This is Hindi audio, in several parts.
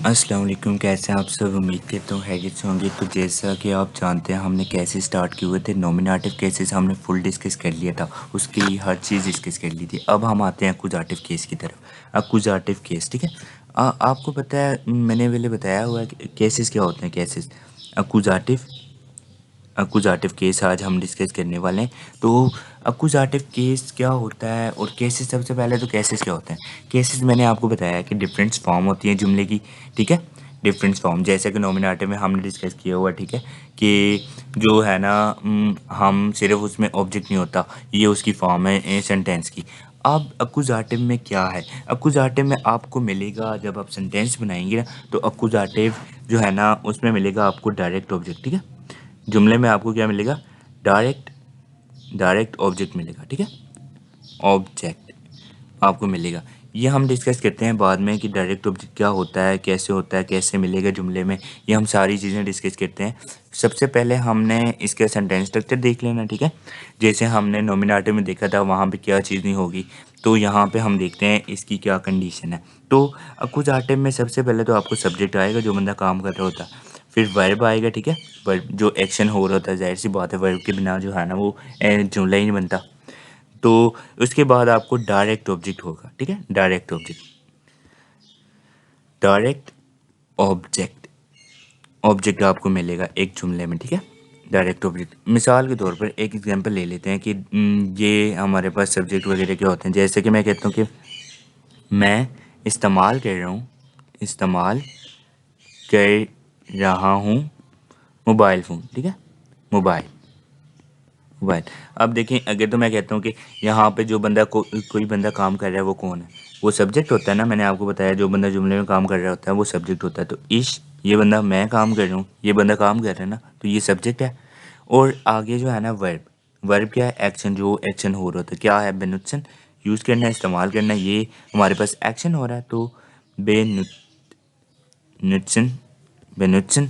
अस्सलाम वालेकुम, कैसे हैं आप सब। उम्मीद करता हूँ खैरियत से होंगे। तो जैसा कि आप जानते हैं हमने कैसे स्टार्ट किए हुए थे, नॉमिनेटिव केसेस हमने फुल डिस्कस कर लिया था, उसकी हर चीज़ डिस्कस कर ली थी। अब हम आते हैं अक्यूजेटिव केस की तरफ। अक्यूजेटिव केस, ठीक है। आपको पता है, मैंने पहले बताया हुआ है कि केसेस क्या होते हैं। केसेस अक्यूजेटिव अक्यूजेटिव केस आज हम डिस्कस करने वाले हैं। तो अक्यूजेटिव केस क्या होता है और केसेस, सबसे पहले तो केसेस क्या होते हैं। केसेस मैंने आपको बताया कि डिफरेंट फॉर्म होती है जुमले की, ठीक है। डिफरेंट फॉर्म, जैसे कि नॉमिनेटिव में हमने डिस्कस किया हुआ, ठीक है, कि जो है ना, हम सिर्फ उसमें ऑब्जेक्ट नहीं होता, ये उसकी फॉर्म है सेंटेंस की। अब अक्यूजेटिव में क्या है। अक्यूजेटिव में आपको मिलेगा, जब आप सेंटेंस बनाएंगे ना, तो अक्यूजेटिव जो है ना उसमें मिलेगा आपको डायरेक्ट ऑब्जेक्ट, ठीक है। जुमले में आपको क्या मिलेगा, डायरेक्ट डायरेक्ट ऑब्जेक्ट मिलेगा, ठीक है। ऑब्जेक्ट आपको मिलेगा। ये हम डिस्कस करते हैं बाद में कि डायरेक्ट ऑब्जेक्ट क्या होता है, कैसे होता है, कैसे मिलेगा जुमले में। ये हम सारी चीज़ें डिस्कस करते हैं। सबसे पहले हमने इसका सेंटेंस स्ट्रक्चर देख लेना, ठीक है। जैसे हमने नॉमिनेटिव में देखा था, वहाँ पे क्या चीज़ नहीं होगी, तो यहाँ पे हम देखते हैं इसकी क्या कंडीशन है। तो अक्यूजेटिव में सबसे पहले तो आपको सब्जेक्ट आएगा, जो बंदा काम कर रहा होता है। फिर वर्ब आएगा, ठीक है। वर्ब जो एक्शन हो रहा होता है, जाहिर सी बात है वर्ब के बिना जो है ना वो जुमला ही नहीं बनता। तो उसके बाद आपको डायरेक्ट ऑब्जेक्ट होगा, ठीक है। डायरेक्ट ऑब्जेक्ट ऑब्जेक्ट आपको मिलेगा एक जुमले में, ठीक है। डायरेक्ट ऑब्जेक्ट, मिसाल के तौर पर एक एग्जांपल ले लेते हैं कि ये हमारे पास सब्जेक्ट वगैरह क्या होते हैं। जैसे कि मैं कहता हूँ कि मैं इस्तेमाल कर रहा हूँ, इस्तेमाल कर रहा हूँ मोबाइल फ़ोन, ठीक है। Mobile mobile. अब देखें, अगर तो मैं कहता हूँ कि यहाँ पे जो बंदा कोई बंदा काम कर रहा है वो कौन है, वो सब्जेक्ट होता है ना। मैंने आपको बताया जो बंदा जुमले में काम कर रहा होता है वो सब्जेक्ट होता है। तो इश, ये बंदा, मैं काम कर रहा हूँ, ये बंदा काम कर रहा है ना, तो ये सब्जेक्ट है। और आगे जो है ना वर्ब, वर्ब क्या है, एक्शन, जो एक्शन हो रहा होता है। क्या है, बेनुत्सन, यूज़ करना है, इस्तेमाल करना है। ये हमारे पास एक्शन हो रहा है, तो बेनुत्सन, बेनुत्सन।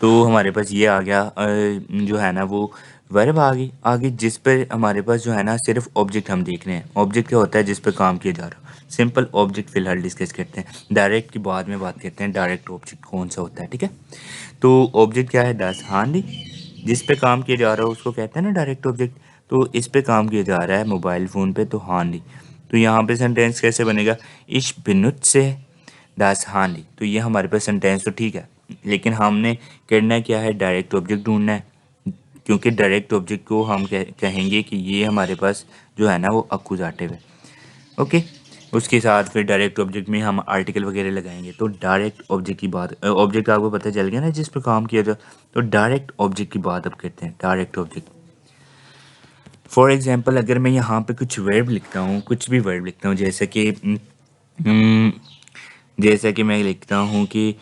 तो हमारे पास ये आ गया, जो है ना वो वर्ब आ गई आगे, जिस पर हमारे पास जो है ना सिर्फ ऑब्जेक्ट हम देख रहे हैं। ऑब्जेक्ट क्या होता है, जिस पर काम किया जा रहा है। सिंपल ऑब्जेक्ट फिलहाल डिस्कस करते हैं, डायरेक्ट की बाद में बात करते हैं डायरेक्ट ऑब्जेक्ट कौन सा होता है, ठीक है। तो ऑब्जेक्ट क्या है, दस हांडी, जिस पे काम किया जा रहा है उसको कहते हैं ना डायरेक्ट ऑब्जेक्ट। तो इस पे काम किया जा रहा है मोबाइल फ़ोन पे, तो हांडी। तो यहाँ पे सेंटेंस कैसे बनेगा, इश बिनुत से दास हांडी। तो ये हमारे पास सेंटेंस तो ठीक है, लेकिन हमने करना क्या है, डायरेक्ट ऑब्जेक्ट ढूंढना है। क्योंकि डायरेक्ट ऑब्जेक्ट को हम कहेंगे कि ये हमारे पास जो है ना वो अक्यूजेटिव है, ओके। उसके साथ फिर डायरेक्ट ऑब्जेक्ट में हम आर्टिकल वगैरह लगाएंगे। तो डायरेक्ट ऑब्जेक्ट की बात, ऑब्जेक्ट आपको पता चल गया ना जिस पर काम किया जाए। तो डायरेक्ट ऑब्जेक्ट की बात अब करते हैं, डायरेक्ट ऑब्जेक्ट। फॉर एग्जांपल, अगर मैं यहाँ पे कुछ वर्ब लिखता हूँ, कुछ भी वर्ब लिखता हूँ, जैसे कि जैसा कि मैं लिखता हूँ कि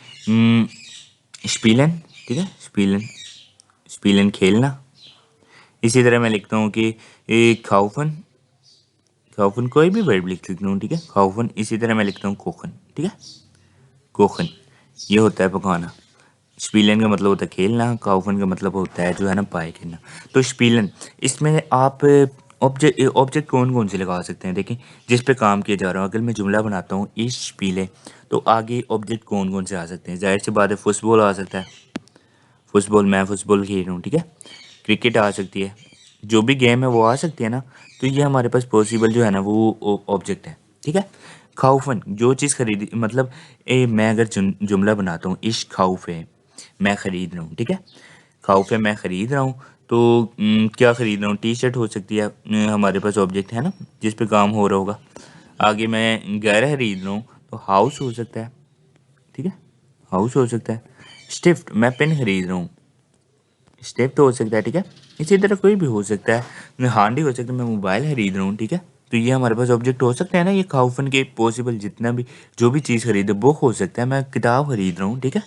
स्पीलन, ठीक है, स्पीलन, स्पीलन खेलना। इसी तरह मैं लिखता हूँ कि खाउफन, खाउफन कोई भी वर्ब लिख सकता हूँ, ठीक है, खाउफन। इसी तरह मैं लिखता हूँ कोखन, ठीक है, कोखन। ये होता है पकाना। स्पीलन का मतलब होता है खेलना, काउफन का मतलब होता है जो है ना पाए करना। तो स्पीलन, इसमें आप ऑब्जेक्ट ऑब्जेक्ट कौन कौन से लगा सकते हैं, देखें, जिस पे काम किया जा रहा है। अगर मैं जुमला बनाता हूँ इस स्पीले, तो आगे ऑब्जेक्ट कौन कौन से आ सकते हैं। जाहिर सी बात है फुटबॉल आ सकता है, फुटबॉल, मैं फुटबॉल खेल रहा हूँ, ठीक है। क्रिकेट आ सकती है, जो भी गेम है वो आ सकती है ना। तो ये हमारे पास पॉसिबल जो है ना वो ऑब्जेक्ट है, ठीक है। खाउफन, जो चीज़ खरीदी, मतलब मैं अगर जुमला बनाता हूँ इश खाउफे, मैं ख़रीद रहा हूँ, ठीक है। खाउफे मैं ख़रीद रहा हूँ। तो क्या ख़रीद रहा हूँ, टी शर्ट हो सकती है, हमारे पास ऑब्जेक्ट है ना जिस पे काम हो रहा होगा। आगे मैं घर खरीद रहा हूँ, तो हाउस हो सकता है, ठीक है, हाउस हो सकता है। स्टिफ्ट, मैं पेन खरीद रहा हूँ, स्टेप तो हो सकता है, ठीक है। इसी तरह कोई भी हो सकता है, मैं हांडी हो सकता है, मैं मोबाइल खरीद रहा हूँ, ठीक है। तो ये हमारे पास ऑब्जेक्ट हो सकते हैं ना। ये खाउफन के पॉसिबल जितना भी, जो भी चीज़ खरीदे वो हो सकता है। मैं किताब खरीद रहा हूँ, ठीक है,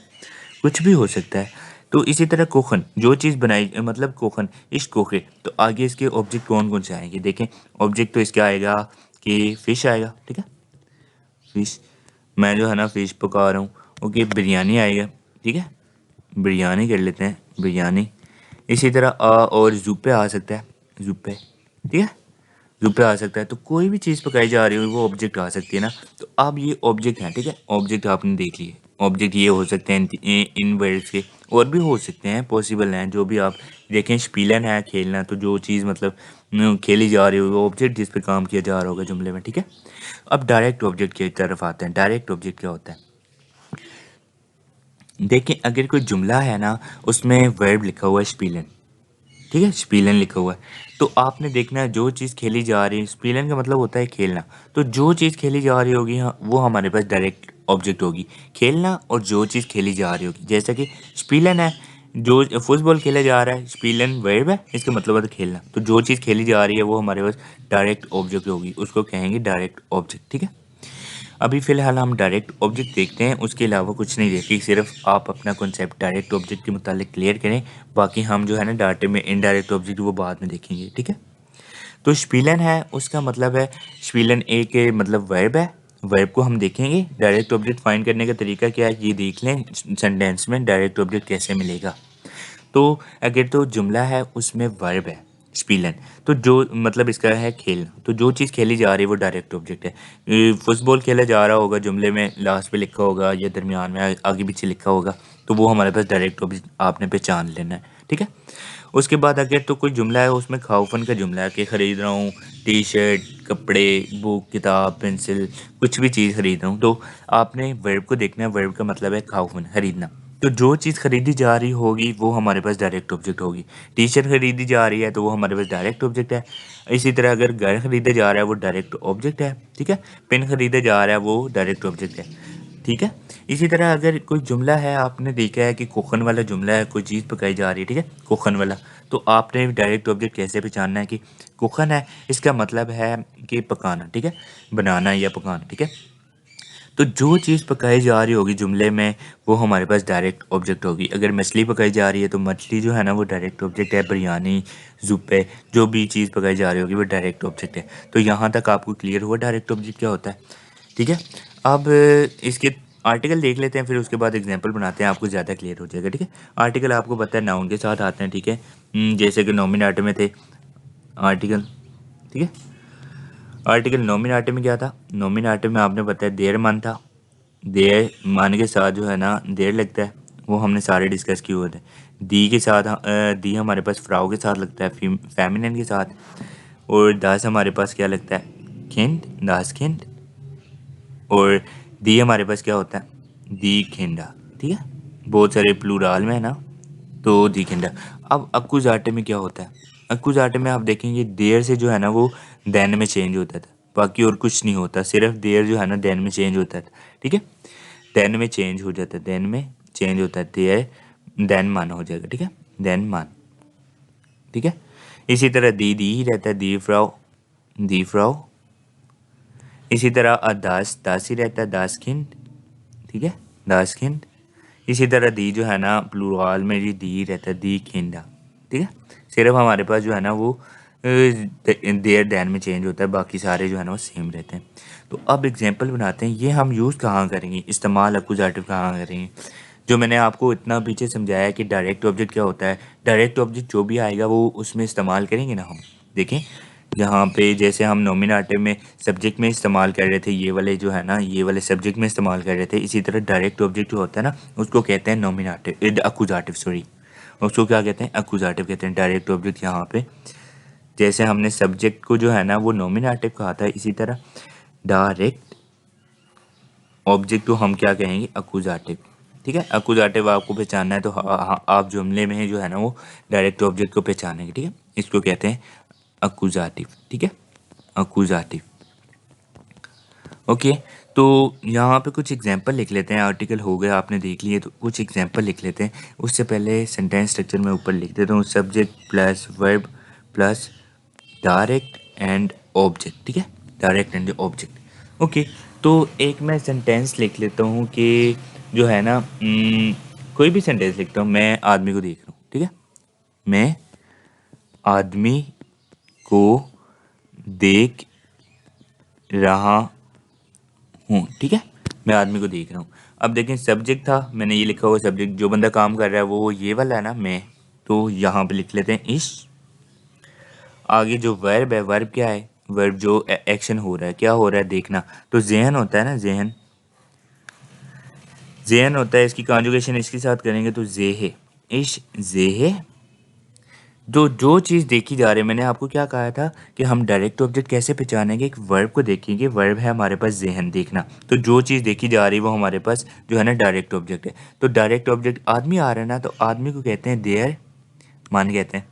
कुछ भी हो सकता है। तो इसी तरह कोखन, जो चीज़ बनाई, मतलब कोखन, इस कोखे, तो आगे इसके ऑब्जेक्ट कौन कौन से आएंगे, देखें। ऑब्जेक्ट तो इसका आएगा कि फ़िश आएगा, ठीक है, फ़िश, मैं जो है ना फ़िश पका रहा हूँ, ओके। बिरयानी आएगा, ठीक है, बिरयानी कर लेते हैं, बिरयानी। इसी तरह और ज़ुप्पे आ सकता है, ज़ुप्पे, ठीक है, ज़ुप्पे आ सकता है। तो कोई भी चीज़ पकाई जा रही हो वो ऑब्जेक्ट आ सकती है ना। तो अब ये ऑब्जेक्ट है, ठीक है, ऑब्जेक्ट आपने देख लिए। ऑब्जेक्ट ये हो सकते हैं इन वर्ड्स के, और भी हो सकते हैं, पॉसिबल हैं जो भी आप देखें। स्पीलन है खेलना, तो जो चीज़ मतलब खेली जा रही होगी, ऑब्जेक्ट जिस पे काम किया जा रहा होगा जुमले में, ठीक है। अब डायरेक्ट ऑब्जेक्ट की तरफ आते हैं। डायरेक्ट ऑब्जेक्ट क्या होता है? देखिए, अगर कोई जुमला है ना, उसमें वर्ब लिखा हुआ है स्पीलन, ठीक है, स्पीलन लिखा हुआ है, तो आपने देखना है जो चीज़ खेली जा रही है, स्पीलन का मतलब होता है खेलना, तो जो चीज़ खेली जा रही होगी हाँ, वो हमारे पास डायरेक्ट ऑब्जेक्ट होगी। खेलना और जो चीज़ खेली जा रही होगी, जैसा कि स्पीलन है, जो फुटबॉल खेला जा रहा है, स्पीलन वर्ब है, इसका मतलब है खेलना, तो जो चीज़ खेली जा रही है वो हमारे पास डायरेक्ट ऑब्जेक्ट होगी, उसको कहेंगे डायरेक्ट ऑब्जेक्ट, ठीक है। अभी फ़िलहाल हम डायरेक्ट ऑब्जेक्ट देखते हैं, उसके अलावा कुछ नहीं देखिए, सिर्फ आप अपना कॉन्सेप्ट डायरेक्ट ऑब्जेक्ट के मुतालिक क्लियर करें, बाकी हम जो है ना डाटे में इनडायरेक्ट ऑब्जेक्ट वो बाद में देखेंगे, ठीक है। तो स्पीलन है, उसका मतलब है, स्पीलन एक मतलब वर्ब है, वर्ब को हम देखेंगे। डायरेक्ट ऑब्जेक्ट फाइंड करने का तरीका क्या है ये देख लें, सेंटेंस में डायरेक्ट ऑब्जेक्ट कैसे मिलेगा। तो अगर तो जुमला है उसमें वर्ब है स्पीलन, तो जो मतलब इसका है खेलना, तो जो चीज़ खेली जा रही है वो डायरेक्ट ऑब्जेक्ट है। फुटबॉल खेला जा रहा होगा, जुमले में लास्ट पे लिखा होगा या दरमियान में आगे पीछे लिखा होगा, तो वो हमारे पास डायरेक्ट ऑब्जेक्ट आपने पहचान लेना है, ठीक है। उसके बाद अगर तो कोई जुमला है उसमें खाउफन का जुमला है कि ख़रीद रहा हूँ टी शर्ट, कपड़े, बुक, किताब, पेंसिल, कुछ भी चीज़ ख़रीद रहा हूँ, तो आपने वर्ब को देखना है। वर्ब का मतलब है खाउफन, ख़रीदना, तो जो चीज़ खरीदी जा रही होगी वो हमारे पास डायरेक्ट ऑब्जेक्ट होगी। टी शर्ट खरीदी जा रही है तो वो हमारे पास डायरेक्ट ऑब्जेक्ट है। इसी तरह अगर घर खरीदा जा रहा है वो डायरेक्ट ऑब्जेक्ट है, ठीक है। पेन खरीदा जा रहा है वो डायरेक्ट ऑब्जेक्ट है, ठीक है। इसी तरह अगर कोई जुमला है, आपने देखा है कि कोखन वाला जुमला है, कोई चीज़ पकाई जा रही है, ठीक है, कोखन वाला, तो आपने डायरेक्ट ऑब्जेक्ट कैसे पहचानना है कि कोखन है, इसका मतलब है कि पकाना, ठीक है, बनाना या पकाना, ठीक है। तो जो चीज़ पकाई जा रही होगी जुमले में वो हमारे पास डायरेक्ट ऑब्जेक्ट होगी। अगर मछली पकाई जा रही है तो मछली जो है ना वो डायरेक्ट ऑब्जेक्ट है। बिरयानी, ज़ुप्पे, जो भी चीज़ पकाई जा रही होगी वो डायरेक्ट ऑब्जेक्ट है। तो यहाँ तक आपको क्लियर हुआ डायरेक्ट ऑब्जेक्ट क्या होता है, ठीक है। अब इसके आर्टिकल देख लेते हैं, फिर उसके बाद एग्जांपल बनाते हैं, आपको ज़्यादा क्लियर हो जाएगा, ठीक है। आर्टिकल आपको पता है नाउन के साथ आते हैं, ठीक है। जैसे कि नॉमिनेटर में थे आर्टिकल, ठीक है। आर्टिकल नॉमिनेटर में क्या था, नॉमिनेटर में आपने बताया देर मन था, देर मान के साथ जो है ना देर लगता है, वो हमने सारे डिस्कस किए हुए थे। दी के साथ दी हमारे पास फ्राउ के साथ लगता है, फेमिनिन के साथ। और दास हमारे पास क्या लगता है, खिंड, दास खिंड। और दी हमारे पास क्या होता है, दी खिंडा, ठीक है। बहुत सारे प्लूराल में है ना, तो दी खिंडा। अब अक्कुजाटे में क्या होता है, अक्कुजाटे में आप देखेंगे देर से जो है ना वो देन में चेंज होता था, बाकी और कुछ नहीं होता, सिर्फ देर जो है ना देन में चेंज होता था, ठीक है। देन में चेंज हो जाता है, देन में चेंज होता है, देर देन मान हो जाएगा, ठीक है, देन मान, ठीक है। इसी तरह दी ही रहता है, दी फ्राउ, दी फ्राउ। इसी तरह दास दास ही रहता है, दास खिंड, ठीक है, दास खिंड। इसी तरह दी जो है ना प्लूराल में जी दी रहता है, दी खिंडा, ठीक है। सिर्फ हमारे पास जो है ना वो देर दैन में चेंज होता है, बाकी सारे जो है ना वो सेम रहते हैं। तो अब एग्जांपल बनाते हैं, ये हम यूज़ कहाँ करेंगे, इस्तेमाल अक्कुजाटिव कहाँ करेंगे। जो मैंने आपको इतना पीछे समझाया कि डायरेक्ट ऑब्जेक्ट क्या होता है, डायरेक्ट ऑब्जेक्ट जो भी आएगा वो उसमें इस्तेमाल करेंगे ना हम। देखें यहाँ पे जैसे हम नॉमिनेटिव में सब्जेक्ट में इस्तेमाल कर रहे थे, ये वाले जो है ना ये वाले सब्जेक्ट में इस्तेमाल कर रहे थे, इसी तरह डायरेक्ट ऑब्जेक्ट जो होता है ना उसको कहते हैं नॉमिनेटिव, अक्कुजाटिव, सॉरी, उसको क्या कहते हैं, अक्कुजाटिव कहते हैं। डायरेक्ट ऑब्जेक्ट यहाँ पे जैसे हमने सब्जेक्ट को जो है ना वो नॉमिनेटिव कहा था, इसी तरह डायरेक्ट ऑब्जेक्ट को हम क्या कहेंगे, अक्कुजाटिव, ठीक है। अक्कुजाटिव आपको पहचानना है तो आप जुमले में जो है ना वो डायरेक्ट ऑब्जेक्ट को पहचानेंगे, ठीक है। इसको कहते हैं अक्कुजाटिव, ठीक है, अक्कुजाटिव। ओके, तो यहाँ पे कुछ एग्जांपल लिख लेते हैं। आर्टिकल हो गया आपने देख लिए, तो कुछ एग्जांपल लिख लेते हैं। उससे पहले सेंटेंस स्ट्रक्चर में ऊपर लिख देता हूँ, subject plus verb plus direct and object, ठीक है, डायरेक्ट एंड ऑब्जेक्ट। ओके, तो एक मैं सेंटेंस लिख लेता हूँ कि जो है ना कोई भी सेंटेंस लिखता हूँ, मैं आदमी को देख रहा हूँ, ठीक है, मैं आदमी को देख रहा हूँ, ठीक है, मैं आदमी को देख रहा हूँ। अब देखें सब्जेक्ट था, मैंने ये लिखा हुआ सब्जेक्ट, जो बंदा काम कर रहा है वो ये वाला है ना मैं, तो यहाँ पे लिख लेते हैं इस। आगे जो वर्ब है, वर्ब क्या है, वर्ब जो एक्शन हो रहा है, क्या हो रहा है देखना, तो ज़हन होता है ना, ज़हन, ज़ेहन होता है, इसकी कॉन्जुगेशन इसके साथ करेंगे तो ज़ेहे, इश ज़ेहे। जो चीज़ देखी जा रही है, मैंने आपको क्या कहा था कि हम डायरेक्ट ऑब्जेक्ट कैसे पहचानेंगे, एक वर्ब को देखेंगे, वर्ब है हमारे पास ज़ेहन, देखना। तो जो चीज़ देखी जा रही है वो हमारे पास जो है ना डायरेक्ट ऑब्जेक्ट है। तो डायरेक्ट ऑब्जेक्ट आदमी आ रहा है ना, तो आदमी को कहते हैं देयर मान कहते हैं,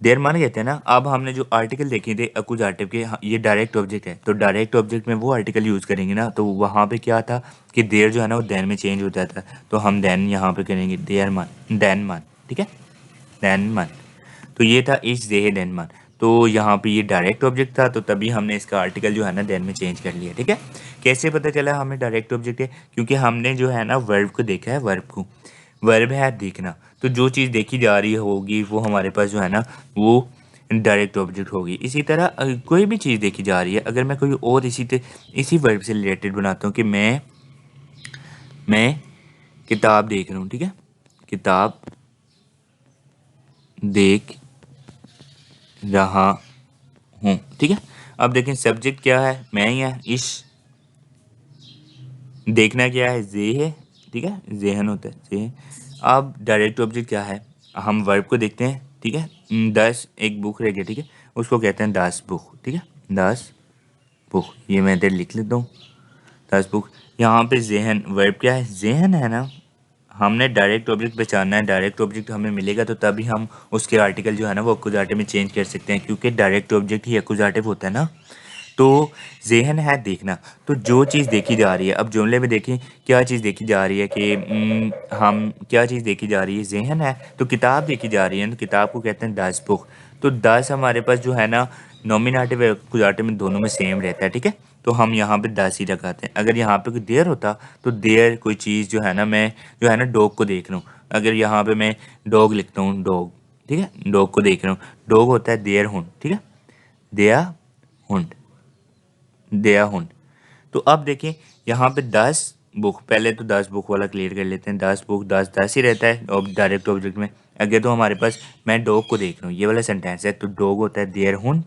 देर मान कहते हैं ना। अब हमने जो आर्टिकल देखे थे अकुजाटिव के, ये डायरेक्ट ऑब्जेक्ट है, तो डायरेक्ट ऑब्जेक्ट में वो आर्टिकल यूज़ करेंगे ना, तो वहाँ पे क्या था कि देर जो है ना वो देन में चेंज हो जाता है, तो हम देन यहाँ पे करेंगे देर मान, देन मान, ठीक है, देन मान। तो ये था इस देह देन मान। तो यहाँ पे ये डायरेक्ट ऑब्जेक्ट था, तो तभी हमने इसका आर्टिकल जो है ना देन में चेंज कर लिया, ठीक है। कैसे पता चला हमें डायरेक्ट ऑब्जेक्ट है, क्योंकि हमने जो है ना वर्ब को देखा है, वर्ब को, वर्ब है देखना। तो जो चीज़ देखी जा रही होगी वो हमारे पास जो है ना वो डायरेक्ट ऑब्जेक्ट होगी। इसी तरह कोई भी चीज़ देखी जा रही है, अगर मैं कोई और इसी वर्ब से रिलेटेड बनाता हूँ कि मैं किताब देख रहा हूँ, ठीक है, किताब देख रहा हूँ, ठीक है। अब देखें सब्जेक्ट क्या है, मैं ही है, इश, देखना क्या है, जे है, ठीक है, जेहन होता है जे। अब डायरेक्ट ऑब्जेक्ट क्या है, हम वर्ब को देखते हैं, ठीक है। 10 एक बुक रह गया, ठीक है, उसको कहते हैं 10 बुक, ठीक है, 10 बुक, ये मैं इधर लिख लेता हूँ 10 बुक। यहाँ पे जेहन वर्ब क्या है, जेहन है ना। हमने डायरेक्ट ऑब्जेक्ट पहचानना है, डायरेक्ट ऑब्जेक्ट हमें मिलेगा तो तभी हम उसके आर्टिकल जो है ना वो अकुजाटिव में चेंज कर सकते हैं, क्योंकि डायरेक्ट ऑब्जेक्ट ही अकुजाटिव होता है ना। तो ज़ेहन है देखना, तो जो चीज़ देखी जा रही है, अब जुमले में देखें क्या चीज़ देखी जा रही है कि हम क्या चीज़ देखी जा रही है, ज़ेहन है, तो किताब देखी जा रही है, तो किताब को कहते हैं 10 बुक। तो 10 हमारे पास जो है ना नॉमिनेटिव और अकुजाटिव में दोनों में सेम रहता है, ठीक है। तो हम यहाँ पे 10 ही लगाते हैं। अगर यहाँ पे कोई देयर होता तो देयर कोई चीज़ जो है ना, मैं जो है ना डॉग को देख रहा हूँ, अगर यहाँ पे मैं डॉग लिखता हूँ, डॉग, ठीक है, डॉग को देख रहा हूँ, डॉग होता है देयर हुंड, ठीक है, देया हुंड, देया हुंड। तो अब देखिए यहाँ पे 10 बुक, पहले तो 10 बुक वाला क्लियर कर लेते हैं। 10 बुक, 10 10 ही रहता है और डायरेक्ट ऑब्जेक्ट में। अगर तो हमारे पास मैं डॉग को देख रहा हूँ, ये वाला सेंटेंस है, तो डॉग होता है देयर हुंड।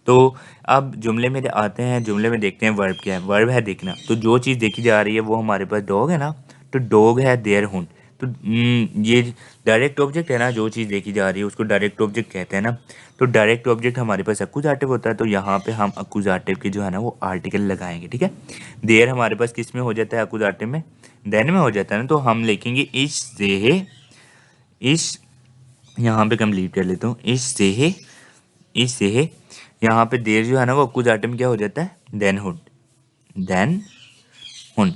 तो अब जुमले में आते हैं, जुमले में देखते हैं वर्ब क्या है, वर्ब है देखना। तो जो चीज़ देखी जा रही है वो हमारे पास डॉग है ना, तो डॉग है देयर हुंड। तो ये डायरेक्ट ऑब्जेक्ट है ना, जो चीज़ देखी जा रही है उसको डायरेक्ट ऑब्जेक्ट कहते हैं ना। तो डायरेक्ट ऑब्जेक्ट हमारे पास अकुजाटिव होता है, तो यहाँ पे हम अकुजाटिव के जो है ना वो आर्टिकल लगाएंगे, ठीक है। देयर हमारे पास किस में हो जाता है, अकुजाटिव में, देन में हो जाता है ना, तो हम लिखेंगे इस देहे, इस, यहाँ पे कंप्लीट कर लेता हूँ, इस देहे, इस देहे। यहाँ पे देर जो है ना वो अकुजाटिव में क्या हो जाता है, देन हुड, देन हुड।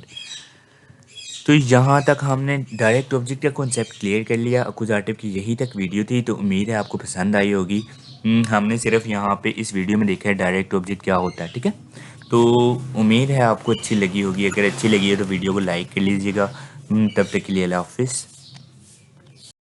तो यहाँ तक हमने डायरेक्ट ऑब्जेक्ट का कॉन्सेप्ट क्लियर कर लिया। अकुजाटिव की यही तक वीडियो थी, तो उम्मीद है आपको पसंद आई होगी। हमने सिर्फ यहाँ पे इस वीडियो में देखा है डायरेक्ट ऑब्जेक्ट क्या होता है, ठीक है। तो उम्मीद है आपको अच्छी लगी होगी, अगर अच्छी लगी है तो वीडियो को लाइक कर लीजिएगा। तब तक के लिए अल्लाह हाफिज़।